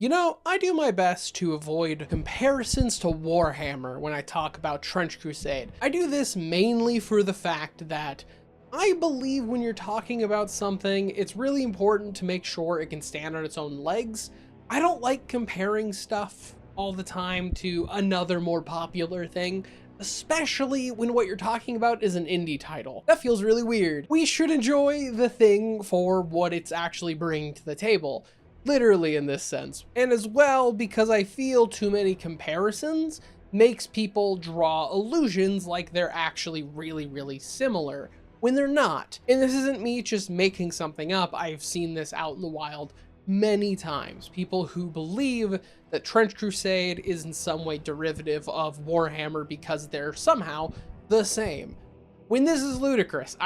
You know, I do my best to avoid comparisons to Warhammer when I talk about Trench Crusade. I do this mainly for the fact that I believe when you're talking about something, it's really important to make sure it can stand on its own legs. I don't like comparing stuff all the time to another more popular thing, especially when what you're talking about is an indie title. That feels really weird. We should enjoy the thing for what it's actually bringing to the table. Literally in this sense. And as well, because I feel too many comparisons makes people draw illusions like they're actually really similar when they're not. And this isn't me just making something up. I've seen this out in the wild many times. People who believe that Trench Crusade is in some way derivative of Warhammer because they're somehow the same. When this is ludicrous.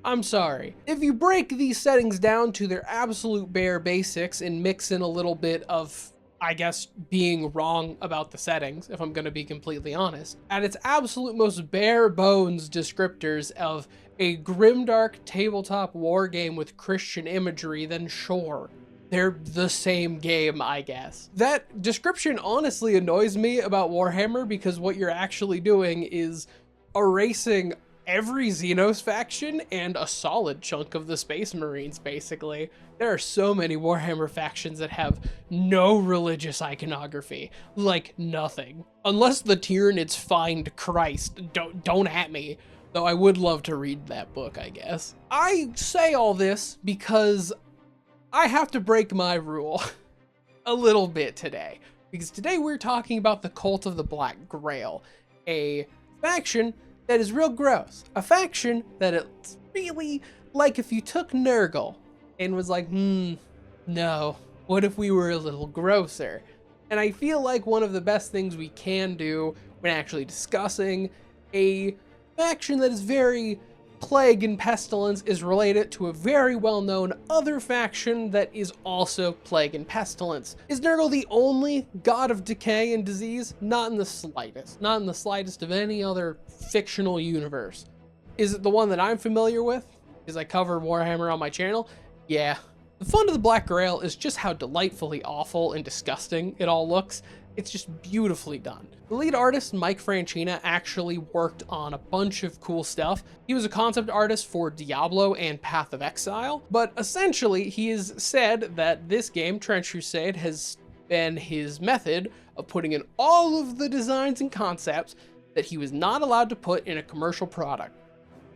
I'm sorry. If you break these settings down to their absolute bare basics and mix in a little bit of, I guess, being wrong about the settings, if I'm going to be completely honest, at its absolute most bare bones descriptors of a grimdark tabletop war game with Christian imagery, then sure, they're the same game, I guess. That description honestly annoys me about Warhammer because what you're actually doing is erasing every Xenos faction and a solid chunk of the Space Marines, basically. There are so many Warhammer factions that have no religious iconography. Like, nothing. Unless the Tyranids find Christ. Don't at me. Though I would love to read that book, I guess. I say all this because I have to break my rule a little bit today. Because today we're talking about the Cult of the Black Grail. A faction that is real gross. A faction that it's really like if you took Nurgle and was like, no, what if we were a little grosser? And I feel like one of the best things we can do when actually discussing a faction that is very plague and pestilence is related to a very well-known other faction that is also plague and pestilence. Is Nurgle the only god of decay and disease? Not in the slightest. Not in the slightest of any other fictional universe. Is it the one that I'm familiar with? Because I cover Warhammer on my channel? Yeah. The fun of the Black Grail is just how delightfully awful and disgusting it all looks. It's just beautifully done. The lead artist, Mike Franchina, actually worked on a bunch of cool stuff. He was a concept artist for Diablo and Path of Exile, but essentially he has said that this game, Trench Crusade, has been his method of putting in all of the designs and concepts that he was not allowed to put in a commercial product.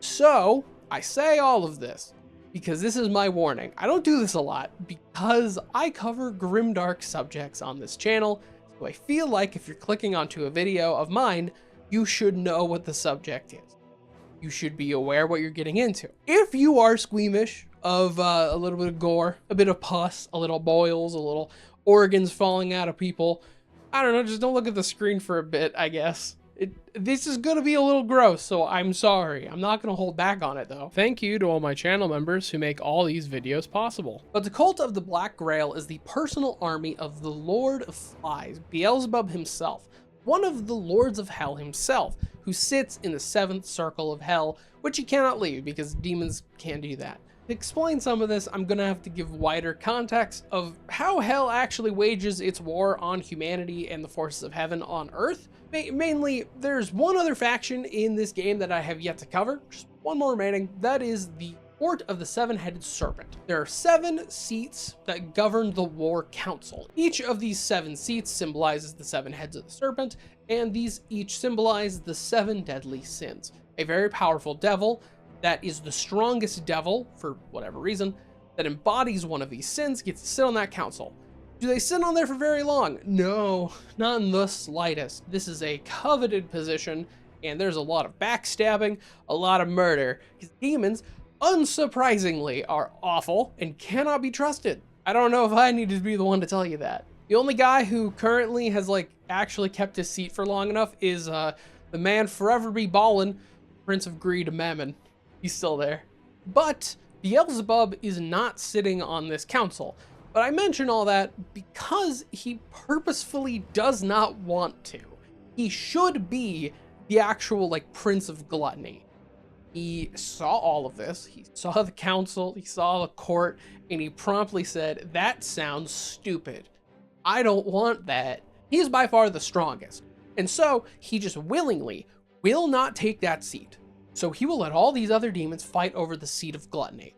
So, I say all of this because this is my warning. I don't do this a lot because I cover grimdark subjects on this channel. So I feel like if you're clicking onto a video of mine, you should know what the subject is. You should be aware what you're getting into. If you are squeamish of a little bit of gore, a bit of pus, a little boils, a little organs falling out of people, I don't know, just don't look at the screen for a bit, I guess. This is gonna be a little gross, so I'm sorry. I'm not gonna hold back on it though. Thank you to all my channel members who make all these videos possible. But the Cult of the Black Grail is the personal army of the Lord of Flies, Beelzebub himself, one of the Lords of Hell himself, who sits in the 7th circle of Hell, which he cannot leave because demons can't do that. To explain some of this, I'm gonna have to give wider context of how Hell actually wages its war on humanity and the forces of heaven on Earth. Mainly, there's one other faction in this game that I have yet to cover, just one more remaining. That is the Court of the Seven-Headed Serpent. There are 7 seats that govern the War Council. Each of these 7 seats symbolizes the 7 heads of the serpent, and these each symbolize the 7 deadly sins. A very powerful devil that is the strongest devil, for whatever reason, that embodies one of these sins gets to sit on that council. Do they sit on there for very long? No, not in the slightest. This is a coveted position, and there's a lot of backstabbing, a lot of murder, because demons, unsurprisingly, are awful and cannot be trusted. I don't know if I needed to be the one to tell you that. The only guy who currently has, actually kept his seat for long enough is, the man forever be ballin', Prince of Greed and Mammon. He's still there. But Beelzebub is not sitting on this council. But I mention all that because he purposefully does not want to. He should be the actual, Prince of Gluttony. He saw all of this. He saw the council, he saw the court, and he promptly said, "That sounds stupid. I don't want that. He is by far the strongest. And so he just willingly will not take that seat. So he will let all these other demons fight over the seat of gluttony.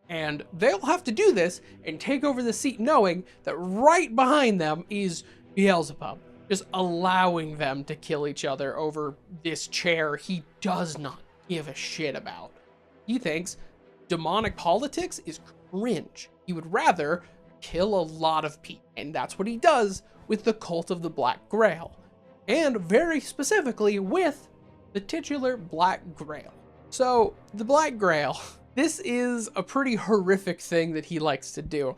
And they'll have to do this and take over the seat knowing that right behind them is Beelzebub, just allowing them to kill each other over this chair he does not give a shit about. He thinks demonic politics is cringe. He would rather kill a lot of people. And that's what he does with the cult of the Black Grail. And very specifically with the titular Black Grail. So the Black Grail, this is a pretty horrific thing that he likes to do.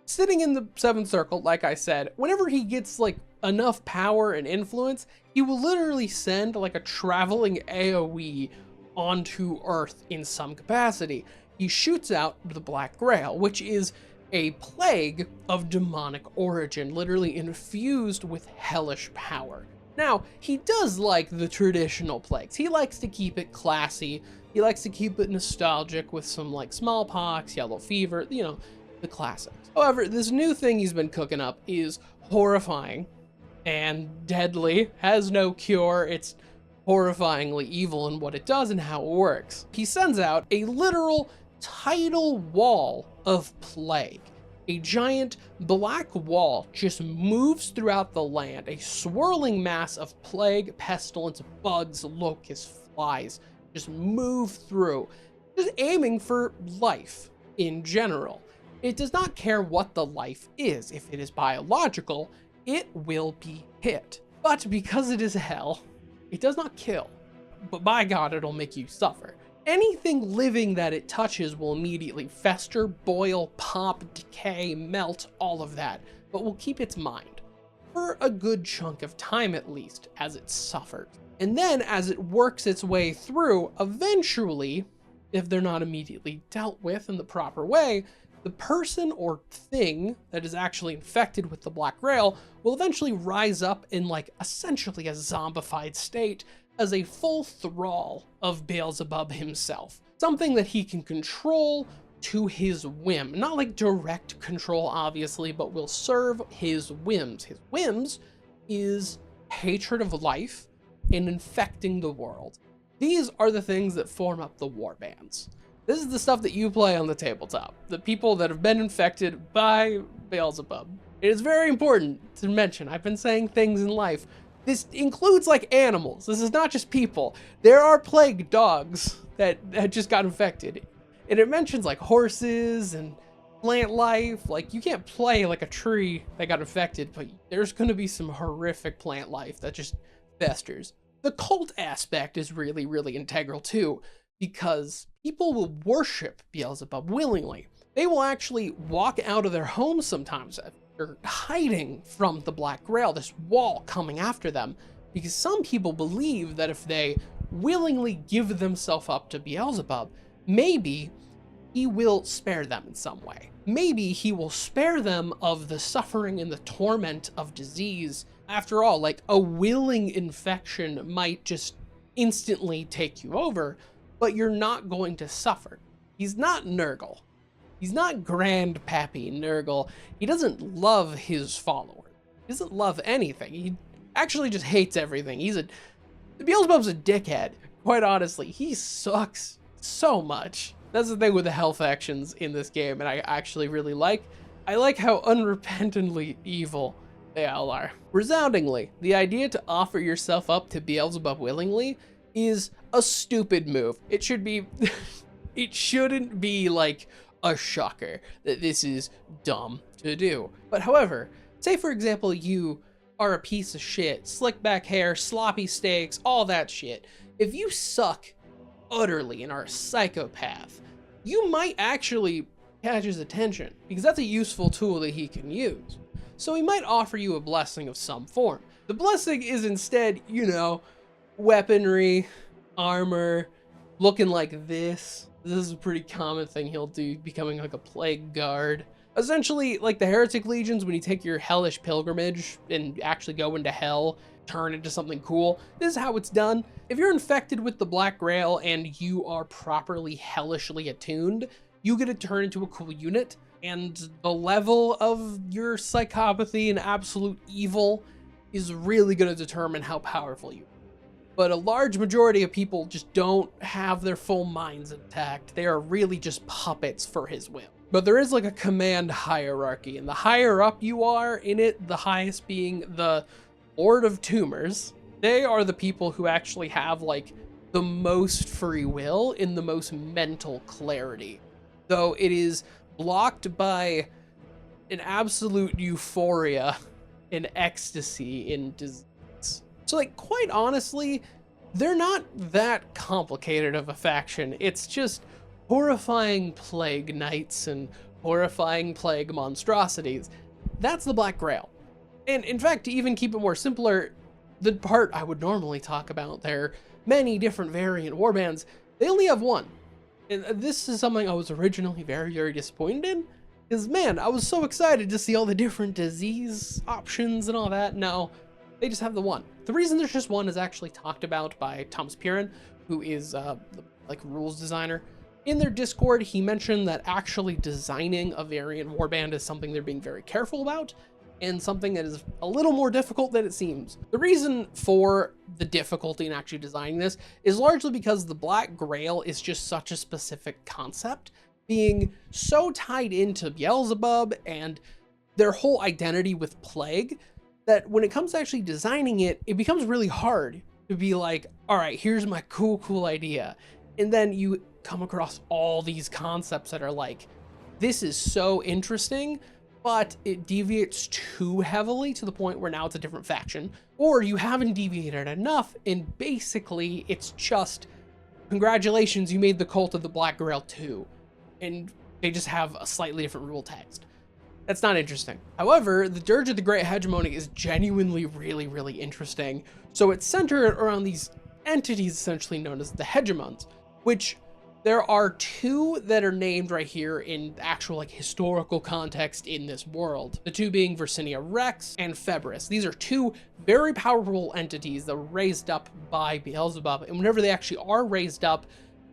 Sitting in the seventh circle, like I said, whenever he gets like enough power and influence, he will literally send like a traveling AoE onto Earth in some capacity. He shoots out the Black Grail, which is a plague of demonic origin, literally infused with hellish power. Now, he does like the traditional plagues. He likes to keep it classy. He likes to keep it nostalgic with some like smallpox, yellow fever, you know, the classics. However, this new thing he's been cooking up is horrifying and deadly, has no cure. It's horrifyingly evil in what it does and how it works. He sends out a literal tidal wall of plague. A giant black wall just moves throughout the land, a swirling mass of plague, pestilence, bugs, locusts, flies, just move through, just aiming for life in general. It does not care what the life is. If it is biological, it will be hit. But because it is hell, it does not kill. But by God, it'll make you suffer. Anything living that it touches will immediately fester, boil, pop, decay, melt, all of that, but will keep its mind for a good chunk of time at least as it suffers. And then as it works its way through, eventually, if they're not immediately dealt with in the proper way, the person or thing that is actually infected with the Black Grail will eventually rise up in like essentially a zombified state as a full thrall of Beelzebub himself. Something that he can control to his whim. Not like direct control, obviously, but will serve his whims. His whims is hatred of life and infecting the world. These are the things that form up the warbands. This is the stuff that you play on the tabletop. The people that have been infected by Beelzebub. It is very important to mention. I've been saying things in life. This includes like animals. This is not just people. There are plague dogs that just got infected. And it mentions like horses and plant life. Like you can't play like a tree that got infected, but there's going to be some horrific plant life that just festers. The cult aspect is really, really integral too, because people will worship Beelzebub willingly. They will actually walk out of their homes sometimes. They're hiding from the Black Grail, this wall coming after them, because some people believe that if they willingly give themselves up to Beelzebub, maybe he will spare them in some way. Maybe he will spare them of the suffering and the torment of disease. After all, like a willing infection might just instantly take you over, but you're not going to suffer. He's not Nurgle. He's not Grandpappy Nurgle. He doesn't love his followers. He doesn't love anything. He actually just hates everything. Beelzebub's a dickhead, quite honestly. He sucks so much. That's the thing with the health actions in this game, and I actually really like. I like how unrepentantly evil they all are. Resoundingly, the idea to offer yourself up to Beelzebub willingly is a stupid move. It should be, it shouldn't be like a shocker that this is dumb to do. But however, say for example, you are a piece of shit, slick back hair, sloppy steaks, all that shit. If you suck utterly and are a psychopath, you might actually catch his attention because that's a useful tool that he can use. So he might offer you a blessing of some form. The blessing is instead, you know, weaponry, armor, looking like this. This is a pretty common thing he'll do, becoming like a plague guard. Essentially, like the heretic legions, when you take your hellish pilgrimage and actually go into hell, turn into something cool. This is how it's done. If you're infected with the Black Grail and you are properly hellishly attuned, you get to turn into a cool unit. And the level of your psychopathy and absolute evil is really going to determine how powerful you are. But a large majority of people just don't have their full minds intact. They are really just puppets for his will. But there is like a command hierarchy, and the higher up you are in it, the highest being the Lord of Tumors. They are the people who actually have like the most free will and the most mental clarity. Though it is blocked by an absolute euphoria and ecstasy in disease. So like, quite honestly, they're not that complicated of a faction. It's just horrifying plague knights and horrifying plague monstrosities. That's the Black Grail. And in fact, to even keep it more simpler, the part I would normally talk about, their many different variant warbands, they only have one. And this is something I was originally very, very disappointed in. Because man, I was so excited to see all the different disease options and all that. No, they just have the one. The reason there's just one is actually talked about by Thomas Piran, who is the rules designer. In their Discord, he mentioned that actually designing a variant warband is something they're being very careful about, and something that is a little more difficult than it seems. The reason for the difficulty in actually designing this is largely because the Black Grail is just such a specific concept, being so tied into Beelzebub and their whole identity with Plague, that when it comes to actually designing it, it becomes really hard to be like, all right, here's my cool idea. And then you come across all these concepts that are like, this is so interesting, but it deviates too heavily to the point where now it's a different faction, or you haven't deviated enough, and basically it's just, congratulations, you made the Cult of the Black Grail 2, and they just have a slightly different rule text. That's not interesting. However, the Dirge of the Great Hegemony is genuinely really interesting. So it's centered around these entities essentially known as the Hegemons, which there are two that are named right here in actual like historical context in this world. The two being Versinia Rex and Febris. These are two very powerful entities that were raised up by Beelzebub, and whenever they actually are raised up,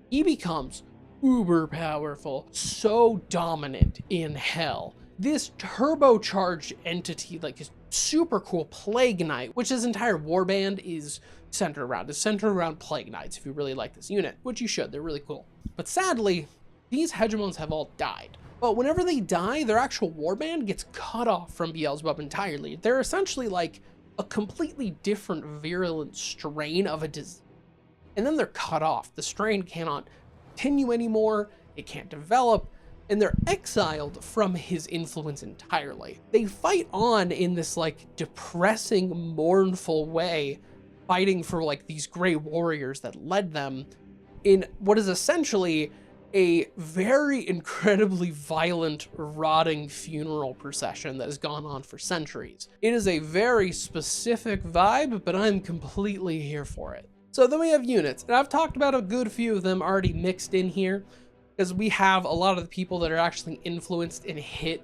he becomes uber powerful, so dominant in hell. This turbocharged entity, like this super cool Plague Knight, which his entire warband is centered around. It's centered around Plague Knights if you really like this unit, which you should, they're really cool. But sadly, these Hegemons have all died. But whenever they die, their actual warband gets cut off from Beelzebub entirely. They're essentially like a completely different virulent strain of a disease. And then they're cut off. The strain cannot continue anymore, it can't develop, and they're exiled from his influence entirely. They fight on in this like depressing, mournful way, fighting for like these gray warriors that led them in what is essentially a very incredibly violent, rotting funeral procession that has gone on for centuries. It is a very specific vibe, but I'm completely here for it. So then we have units, and I've talked about a good few of them already mixed in here, because we have a lot of the people that are actually influenced and hit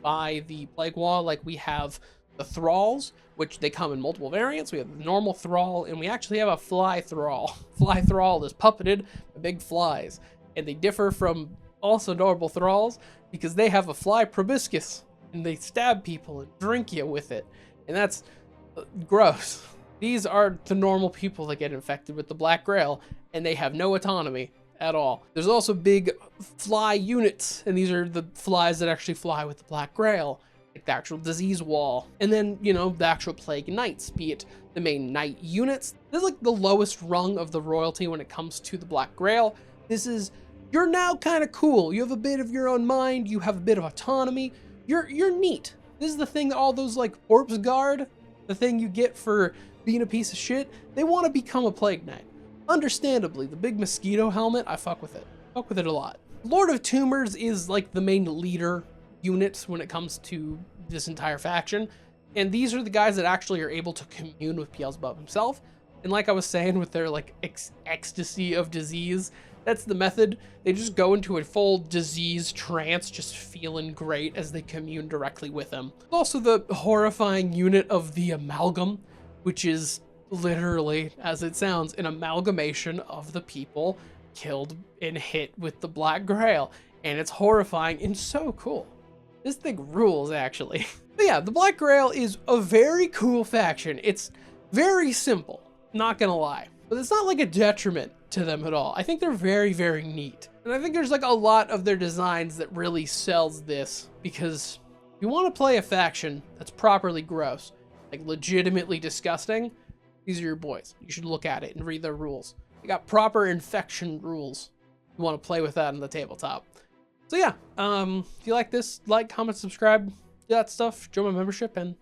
by the Plague Wall. Like we have the Thralls, which they come in multiple variants. We have the normal Thrall, and we actually have a Fly Thrall. Fly Thrall is puppeted by big flies, and they differ from also normal Thralls because they have a fly proboscis, and they stab people and drink you with it, and that's gross. These are the normal people that get infected with the Black Grail, and they have no autonomy at all. There's also big fly units, and these are the flies that actually fly with the Black Grail, like the actual disease wall. And then, you know, the actual Plague Knights, be it the main knight units. This is like the lowest rung of the royalty when it comes to the Black Grail. This is, you're now kind of cool. You have a bit of your own mind, you have a bit of autonomy. You're neat. This is the thing that all those like corpse guard, the thing you get for being a piece of shit, they want to become a Plague Knight. Understandably, the big mosquito helmet, I fuck with it. Fuck with it a lot. Lord of Tumors is like the main leader unit when it comes to this entire faction. And these are the guys that actually are able to commune with Beelzebub himself. And like I was saying with their like ecstasy of disease, that's the method. They just go into a full disease trance, just feeling great as they commune directly with him. Also the horrifying unit of the Amalgam, which is literally, as it sounds, an amalgamation of the people killed and hit with the Black Grail. And it's horrifying and so cool. This thing rules, actually. But yeah, the Black Grail is a very cool faction. It's very simple, not gonna lie. But it's not like a detriment to them at all. I think they're very, very neat. And I think there's like a lot of their designs that really sells this, because if you want to play a faction that's properly gross, like legitimately disgusting, these are your boys. You should look at it and read their rules. They got proper infection rules. You want to play with that on the tabletop. So yeah, if you like this, like, comment, subscribe, do that stuff, join my membership, and